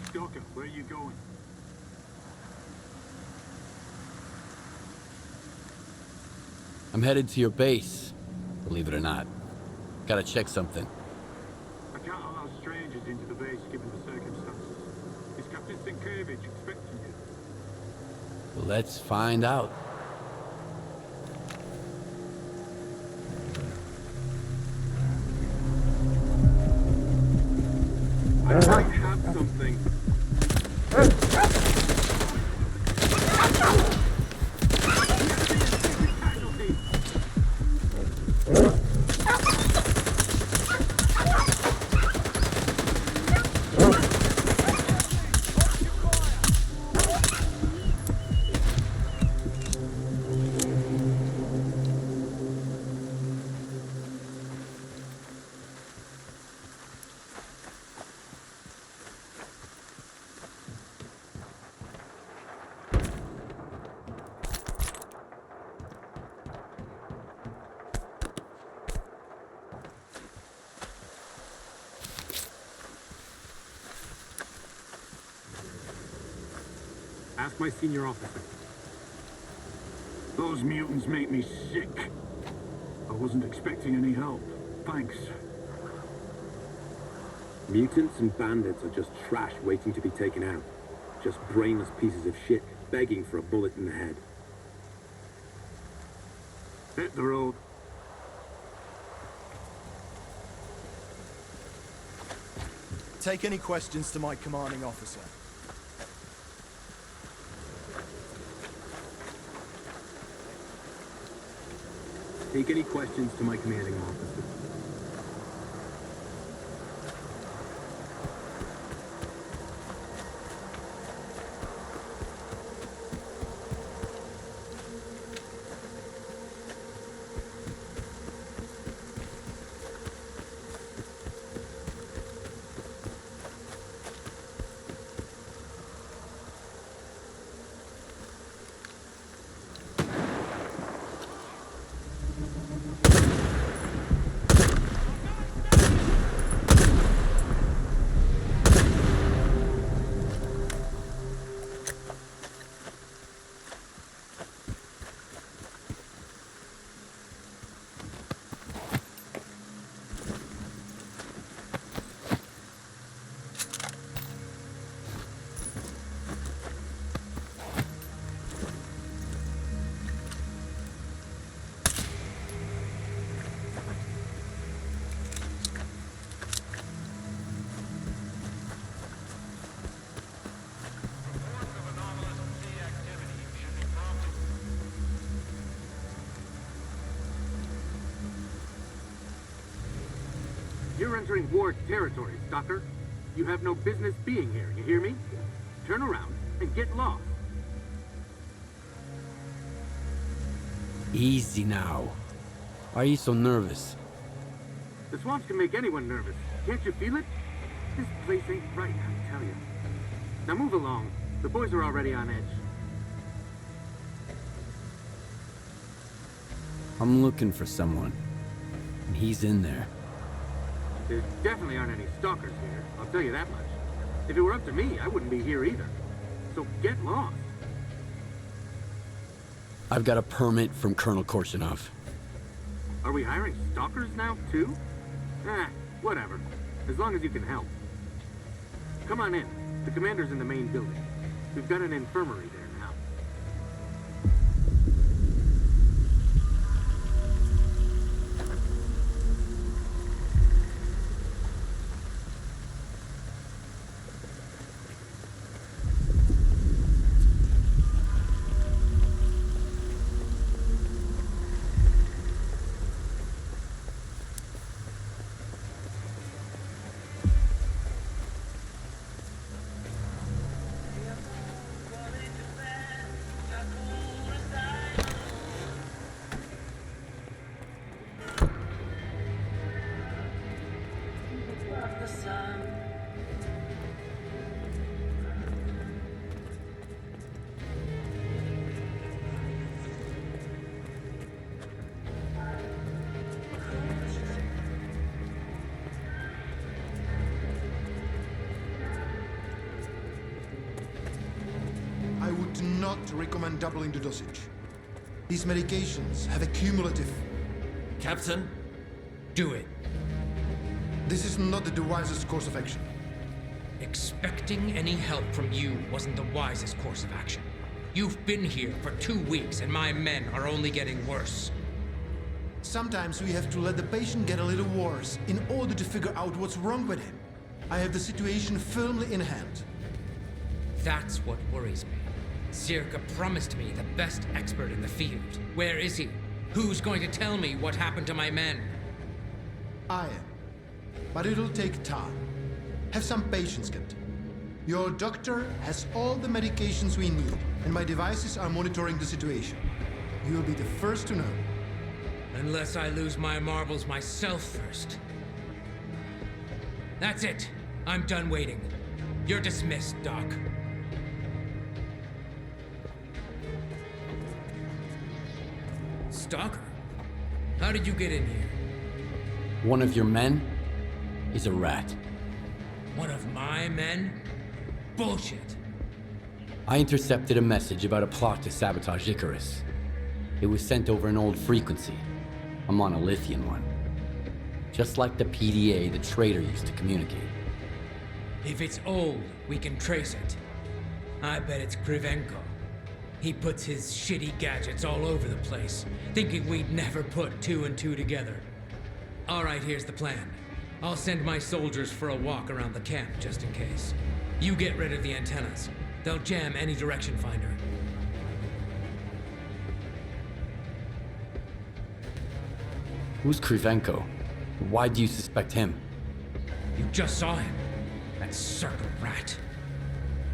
Stalker, where are you going? I'm headed to your base, believe it or not. Gotta check something. I can't allow strangers into the base given the circumstances. Is Captain Sienkiewicz expecting you? Let's find out. I might have something. Ask my senior officer. Those mutants make me sick. I wasn't expecting any help. Thanks. Mutants and bandits are just trash waiting to be taken out. Just brainless pieces of shit begging for a bullet in the head. Hit the road. Take any questions to my commanding officer. Take any questions to my commanding officer. You're entering war territory, Stalker. You have no business being here, you hear me? Turn around and get lost. Easy now. Why are you so nervous? The swamps can make anyone nervous. Can't you feel it? This place ain't right, I tell you. Now move along. The boys are already on edge. I'm looking for someone. And he's in there. There definitely aren't any stalkers here, I'll tell you that much. If it were up to me, I wouldn't be here either. So get lost. I've got a permit from Colonel Korshunov. Are we hiring stalkers now, too? Whatever. As long as you can help. Come on in. The commander's in the main building. We've got an infirmary there now. I would not recommend doubling the dosage. These medications have a cumulative... Captain, do it. This is not the wisest course of action. Expecting any help from you wasn't the wisest course of action. You've been here for 2 weeks and my men are only getting worse. Sometimes we have to let the patient get a little worse in order to figure out what's wrong with him. I have the situation firmly in hand. That's what worries me. Sirka promised me the best expert in the field. Where is he? Who's going to tell me what happened to my men? I am. But it'll take time. Have some patience, Captain. Your doctor has all the medications we need, and my devices are monitoring the situation. You will be the first to know. Unless I lose my marbles myself first. That's it. I'm done waiting. You're dismissed, Doc. Stalker? How did you get in here? One of your men is a rat. One of my men? Bullshit. I intercepted a message about a plot to sabotage Icarus. It was sent over an old frequency, a monolithian one. Just like the PDA the traitor used to communicate. If it's old, we can trace it. I bet it's Krivenko. He puts his shitty gadgets all over the place, thinking we'd never put two and two together. All right, here's the plan. I'll send my soldiers for a walk around the camp, just in case. You get rid of the antennas. They'll jam any direction finder. Who's Krivenko? Why do you suspect him? You just saw him. That circle rat.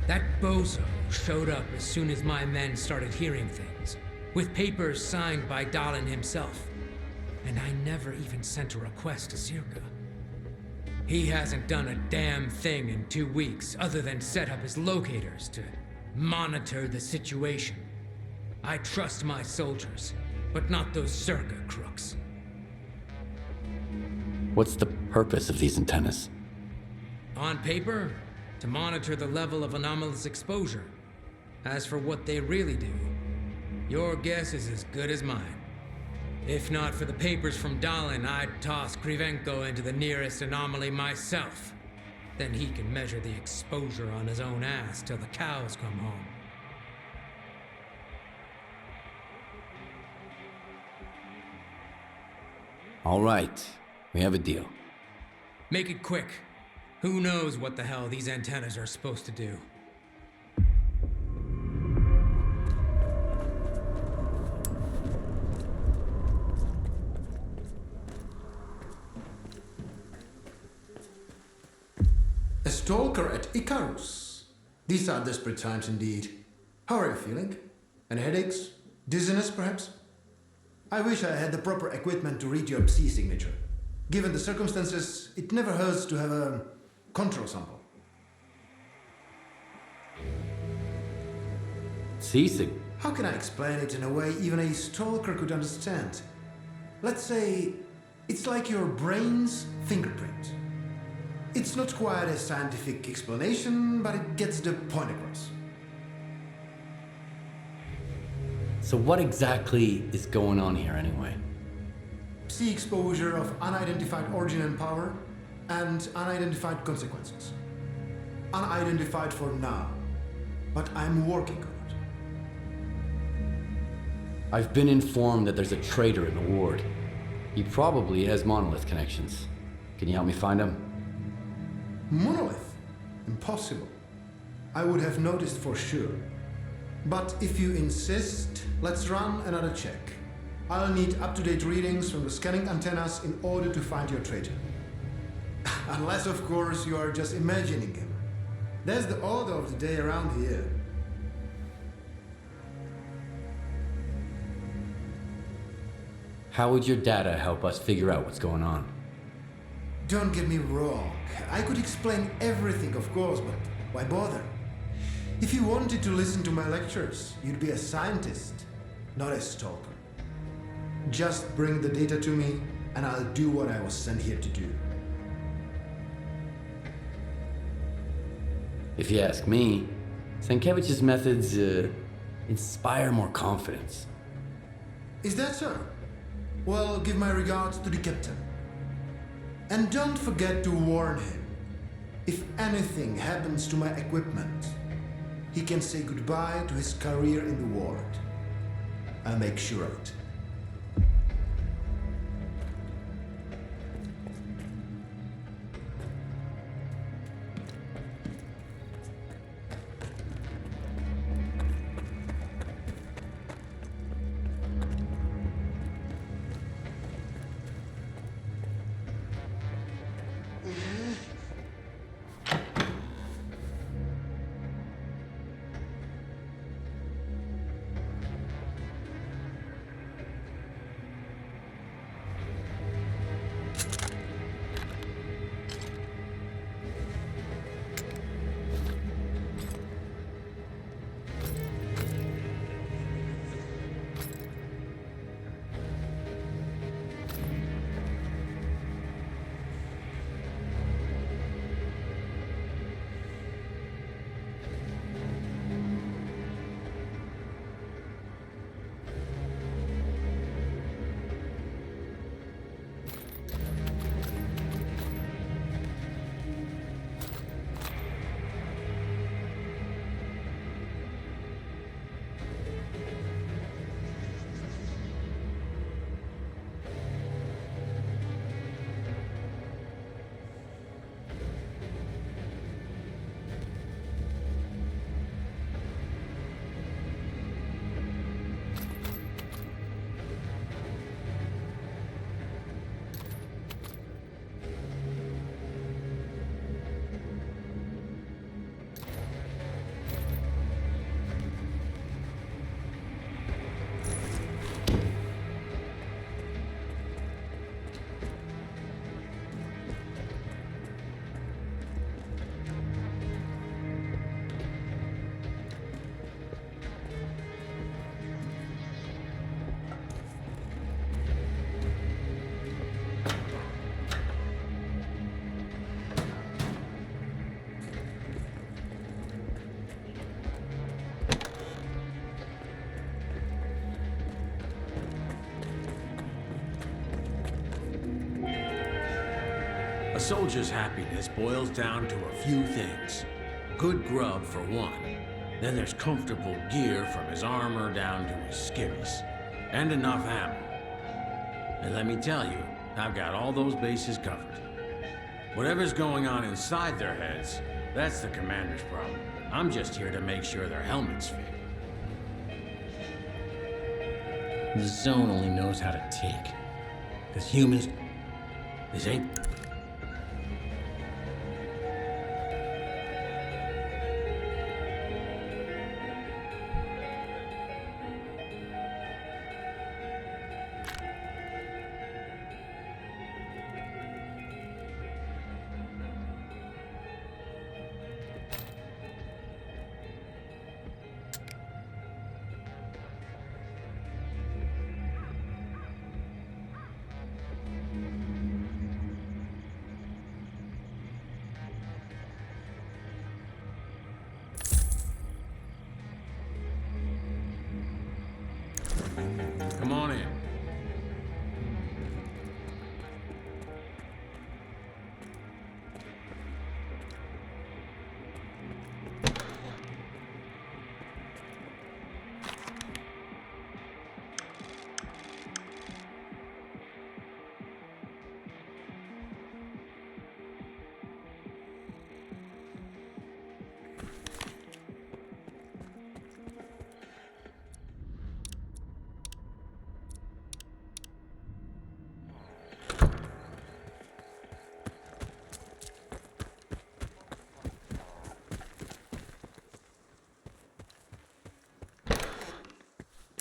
That bozo showed up as soon as my men started hearing things, with papers signed by Dalin himself. And I never even sent a request to Zirka. He hasn't done a damn thing in 2 weeks other than set up his locators to monitor the situation. I trust my soldiers, but not those Zirka crooks. What's the purpose of these antennas? On paper, to monitor the level of anomalous exposure. As for what they really do, your guess is as good as mine. If not for the papers from Dalin, I'd toss Krivenko into the nearest anomaly myself. Then he can measure the exposure on his own ass till the cows come home. All right, we have a deal. Make it quick. Who knows what the hell these antennas are supposed to do? A stalker at Icarus. These are desperate times indeed. How are you feeling? Any headaches? Dizziness, perhaps? I wish I had the proper equipment to read your Psi signature. Given the circumstances, it never hurts to have a control sample. Ceasing? How can I explain it in a way even a stalker could understand? Let's say it's like your brain's fingerprint. It's not quite a scientific explanation, but it gets the point across. So what exactly is going on here anyway? Psi exposure of unidentified origin and power, and unidentified consequences. Unidentified for now, but I'm working on it. I've been informed that there's a traitor in the ward. He probably has Monolith connections. Can you help me find him? Monolith? Impossible. I would have noticed for sure. But if you insist, let's run another check. I'll need up-to-date readings from the scanning antennas in order to find your traitor. Unless, of course, you are just imagining him. That's the order of the day around here. How would your data help us figure out what's going on? Don't get me wrong. I could explain everything, of course, but why bother? If you wanted to listen to my lectures, you'd be a scientist, not a stalker. Just bring the data to me, and I'll do what I was sent here to do. If you ask me, Stankevich's methods inspire more confidence. Is that so? Well, give my regards to the captain. And don't forget to warn him. If anything happens to my equipment, he can say goodbye to his career in the ward. I'll make sure of it. soldier's happiness boils down to a few things. Good grub, for one. Then there's comfortable gear from his armor down to his skivvies. And enough ammo. And let me tell you, I've got all those bases covered. Whatever's going on inside their heads, that's the commander's problem. I'm just here to make sure their helmets fit. The zone only knows how to take. Because humans... This ain't... Come on in.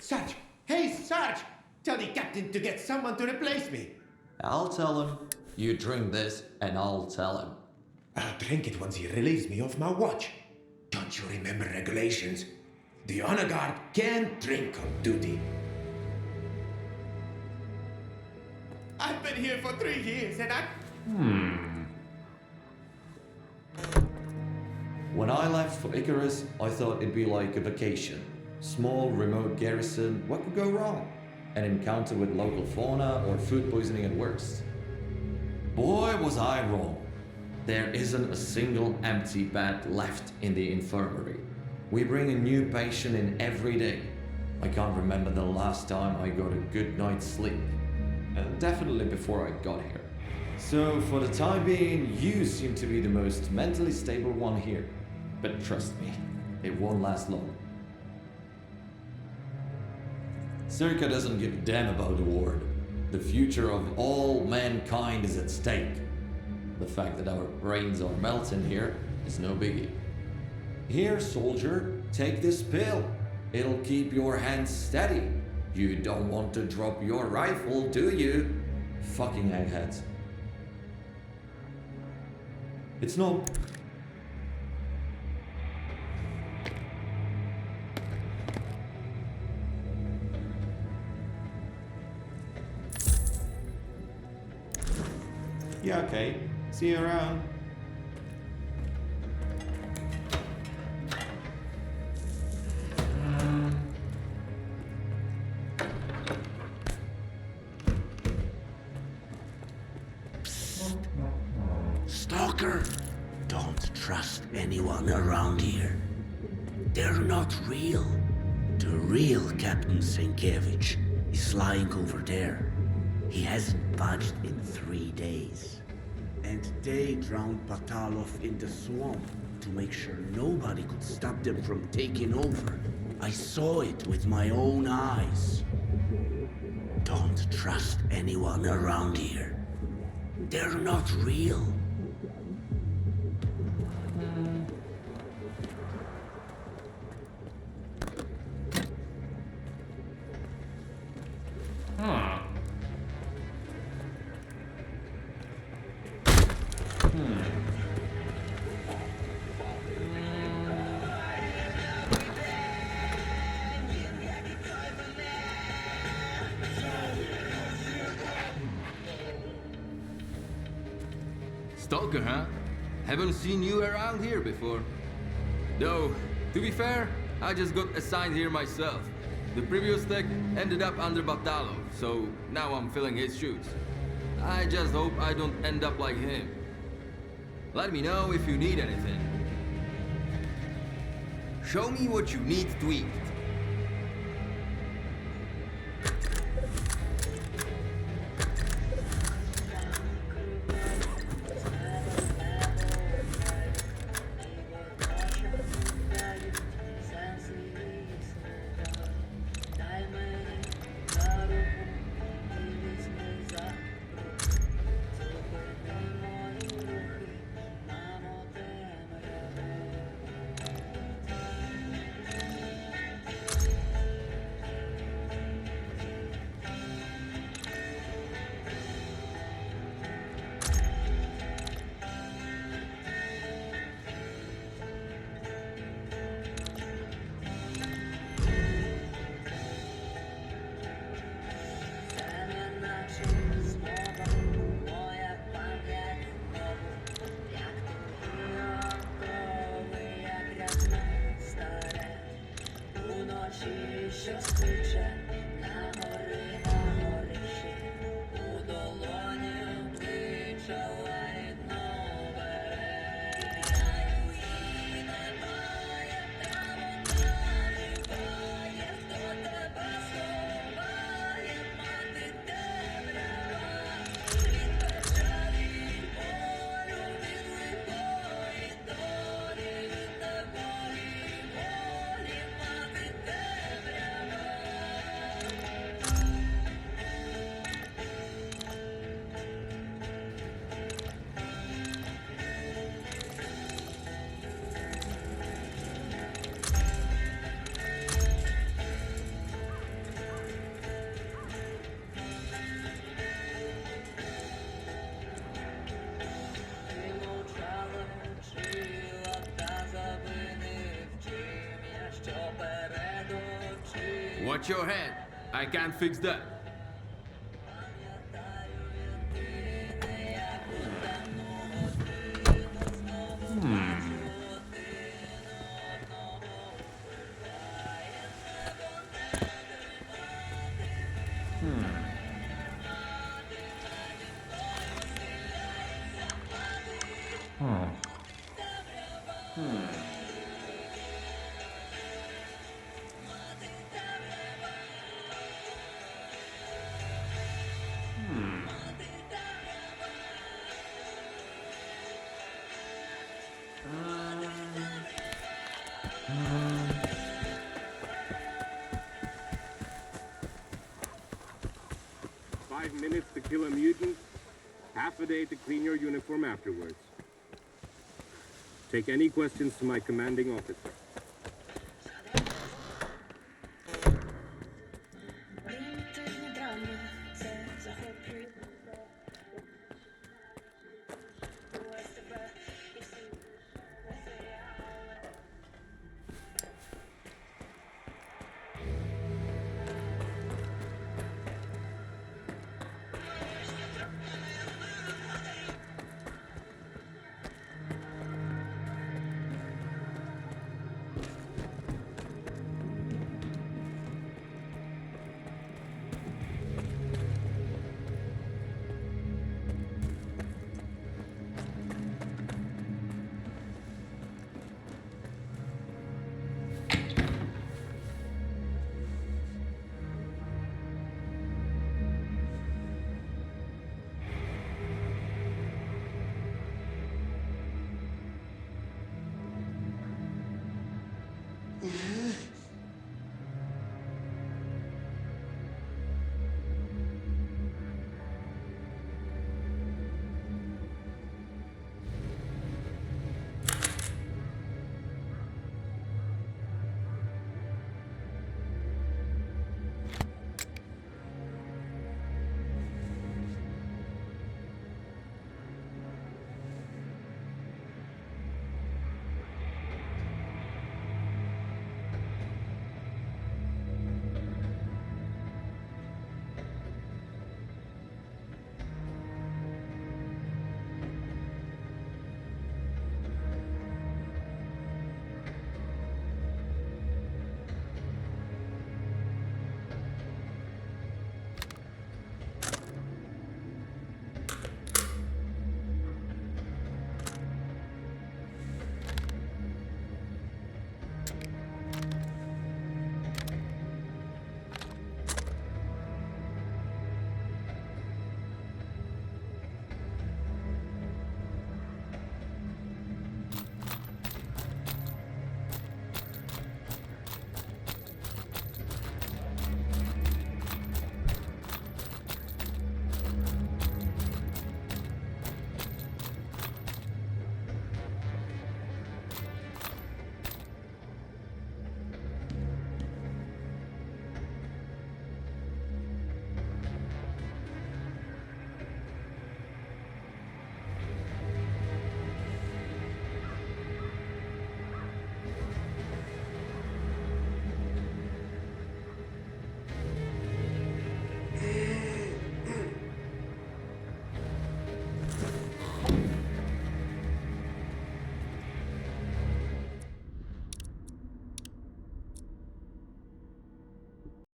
Sarge! Hey, Sarge! Tell the captain to get someone to replace me. I'll tell him. You drink this, and I'll tell him. I'll drink it once he relieves me of my watch. Don't you remember regulations? The honor guard can't drink on duty. I've been here for 3 years and When I left for Icarus, I thought it'd be like a vacation. Small, remote garrison, what could go wrong? An encounter with local fauna or food poisoning at worst. Boy, was I wrong. There isn't a single empty bed left in the infirmary. We bring a new patient in every day. I can't remember the last time I got a good night's sleep. Definitely before I got here. So for the time being, you seem to be the most mentally stable one here. But trust me, it won't last long. Circa doesn't give a damn about the ward. The future of all mankind is at stake. The fact that our brains are melting here is no biggie. Here, soldier, take this pill. It'll keep your hands steady. You don't want to drop your rifle, do you? Fucking eggheads. It's no... Yeah, okay. See you around. Stalker, don't trust anyone around here. They're not real. The real Captain Sienkiewicz is lying over there. He hasn't budged in 3 days. And they drowned Batalov in the swamp to make sure nobody could stop them from taking over. I saw it with my own eyes. Don't trust anyone around here. They're not real. Stalker, huh? Haven't seen you around here before. Though, to be fair, I just got assigned here myself. The previous tech ended up under Batalov, so now I'm filling his shoes. I just hope I don't end up like him. Let me know if you need anything. Show me what you need tweaked. Watch your head. I can't fix that. Minutes to kill a mutant, half a day to clean your uniform afterwards. Take any questions to my commanding officer.